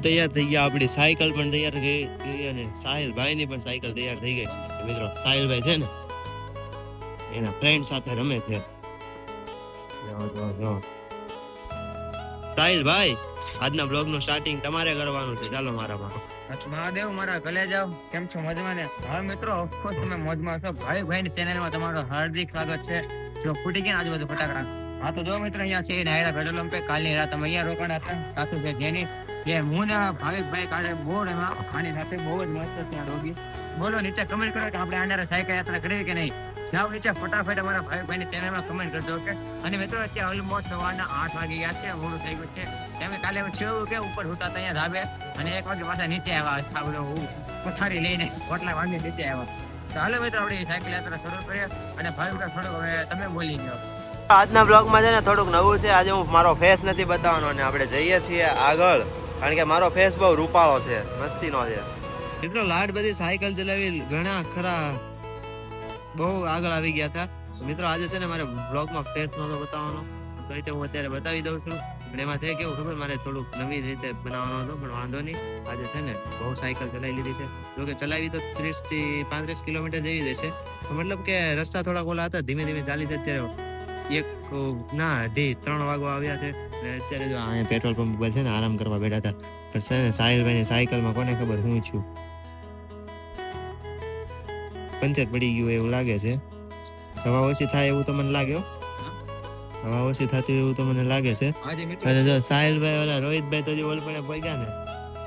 તૈયાર થઈ ગયા, આપણી સાયકલ પણ તૈયાર થઈ ગઈ અને સાહિલભાઈ ની પણ સાયકલ તૈયાર થઈ ગઈ. મિત્રો સાહિલભાઈ છે ને એના ફ્રેન્ડ સાથે રમે છે. સાહિલભાઈ આજના બ્લોગ નું સ્ટાર્ટિંગ તમારે કરવાનું છે. ચાલો મારા મહાદેવ મારા ગલે જાવ. કેમ છો? મજામાં ને? હા મિત્રો, ઓફકોર્સ તમે મોજમાં છો. ભાઈ ની ચેનલમાં તમારું હાર્દિક સ્વાગત છે. જો ફૂટી ગયા આજુબાજુ ફટાકડા. હા તો જો મિત્રો અહીંયા છે નાયરા પેટ્રોલ પંપે. કાલની રાત અમે અહીંયા રોકાણા હતા. સાચું છે જેની જે હું ને ભાવિકભાઈ કાઢે બોર્ડ એમાં આની સાથે બહુ જ મસ્ત ત્યાં રોગી. બોલો નીચે કમેન્ટ કરો કે આપણે આનારા સાયકલ યાત્રા કરીએ કે નહીં. જાઓ નીચે ફટાફટ અમારા ભાવિકભાઈની ચેનલમાં કમેન્ટ કરજો. ઓકે. અને મિત્રો અત્યારે ઓલમોસ્ટ સવારના 8 વાગી ગયા છે. મોડું થઈ ગયું છે. એમ કાલે થયું કે ઉપર હુતા ત્યાં ધાબે અને 1 વાગે પાછા નીચે આવ્યા. બધો પથારી લઈને પોટલા વાગી નીચે આવ્યા. ચાલો મિત્રો આપણી સાયકલ યાત્રા શરૂ કરીએ અને ભાવિકભાઈ થોડુંક હવે તમે બોલી જાઓ. આજના બ્લોગમાં છે ને થોડુંક નવું છે. આજે હું મારો ફેસ નથી બતાવવાનો અને આપણે જઈએ છીએ આગળ, કારણ કે મારો ફેસ બહુ રૂપાળો છે, મસ્તીનો છે. મિત્રો લાડ બધી સાયકલ ચલાવી ઘણા ખરા બહુ આગળ આવી ગયા હતા. મિત્રો આજે છે ને મારે બ્લોગમાં ફેસ નહોતો બતાવવાનો, તો રીતે હું અત્યારે બતાવી દઉં છું. પણ એમાં છે કેવું ખબર, મારે થોડુંક નવી રીતે બનાવવાનો હતો, પણ વાંધો નહીં. આજે છે ને બહુ સાયકલ ચલાવી લીધી છે. જોકે ચલાવી તો 30 થી 35 કિલોમીટર જેવી દેશે. મતલબ કે રસ્તા થોડા ઓલા હતા, ધીમે ધીમે ચાલી છે. અત્યારે 3 વાગવા આવ્યા છે ને અત્યારે જો અહીંયા પેટ્રોલ પંપ પર છે ને આરામ કરવા બેઠા હતા. પણ છે ને સાહિલભાઈની સાયકલમાં કોને ખબર હું છું પંચર પડી ગયું એવું લાગે છે. હવા ઓછી થાય એવું તો મને લાગે, હવા ઓછી થતી એવું તો મને લાગે છે. અને જો સાહિલભાઈ ઓલા રોહિતભાઈ તો જે ઓલપણે પગ્યા ને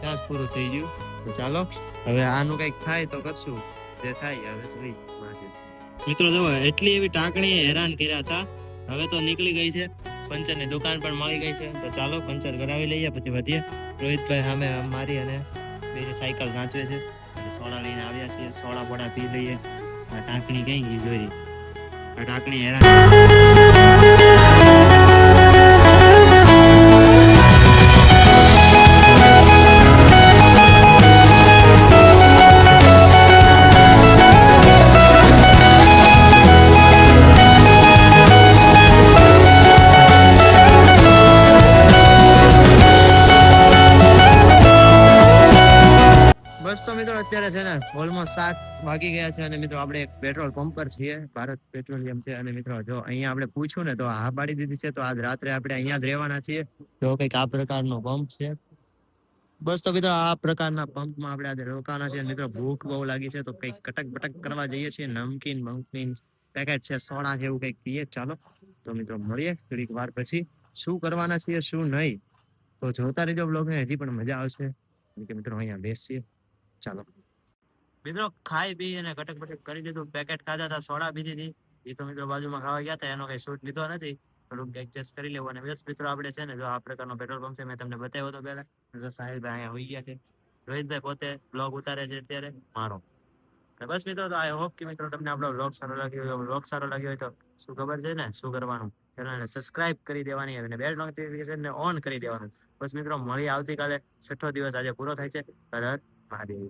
ચાન્સ પૂરું થઈ ગયું. તો ચાલો હવે આનું કઈક થાય તો કરશું, જે થાય હવે જોઈ. મિત્રો જો એટલી એવી ટાંકણી હેરાન કર્યા હતા, હવે તો નીકળી ગઈ છે. પંચર ની દુકાન પણ મળી ગઈ છે. તો ચાલો પંચર કરાવી લઈએ પછી વધીએ. રોહિતભાઈ સામે મારી અને બેની સાયકલ સાચવે છે. સોડા લઈને આવ્યા છીએ, સોડા બોડા પી લઈએ. આ ટાંકણી કઈ ગઈ જોઈ, આ ટાંકણી હેરાન. બસ તો મિત્રો અત્યારે છે ને ઓલમોસ્ટ 7 વાગી ગયા છે અને મિત્રો આપણે એક પેટ્રોલ પંપ પર છીએ, ભારત પેટ્રોલિયમ છે. અને મિત્રો જો અહીંયા આપણે પૂછ્યું ને તો હા પાડી દીધી છે. તો આજ રાત્રે આપણે અહીંયા જ રહેવાના છીએ. તો કંઈક આ પ્રકારનો પંપ છે. બસ તો મિત્રો આ પ્રકારના પંપમાં આપણે આજે રોકાના છે. મિત્રો ભૂખ બહુ લાગી છે, તો કંઈક કટક બટક કરવા જઈએ છીએ. નમકીન પેકેટ છે, સોડા છે, એવું કંઈક પીએ. ચાલો તો મિત્રો મળીએ થોડીક વાર પછી. શું કરવાના છીએ શું નહીં તો જોતા રહેજો બ્લોગને, હજી પણ મજા આવશે. મિત્રો અહીંયા બેસીએ. ચાલો મિત્રો ખાઈ પી અને કટક બટક કરી દીધું. પેકેટ ખાધા હતા, સોડા પીધી હતી. એ તો મિત્રો બાજુમાં ખાવા ગયા હતા, એનો કઈ શૂટ લીધો નથી. થોડુંક એડજસ્ટ કરી લેવું. અને બસ મિત્રો આપણે છે ને જો આ પ્રકારનો પેટ્રોલ પંપ છે, મેં તમને બતાવ્યો હતો પહેલા. સાહિલભાઈ અહીંયા હોઈ ગયા છે. રોહિતભાઈ પોતે બ્લોગ ઉતારે છે અત્યારે મારો. બસ મિત્રો તો આઈ હોપ કે મિત્રો તમને આપણો બ્લોગ સારો લાગ્યો હોય. બ્લોગ સારો લાગ્યો હોય તો શું ખબર છે ને શું કરવાનું, ચેનલને સબસ્ક્રાઇબ કરી દેવાની અને બેલ નોટિફિકેશનને ઓન કરી દેવાનું. બસ મિત્રો મળીએ આવતીકાલે. 6ઠ્ઠો દિવસ આજે પૂરો થાય છે. હર હર મહાદેવ.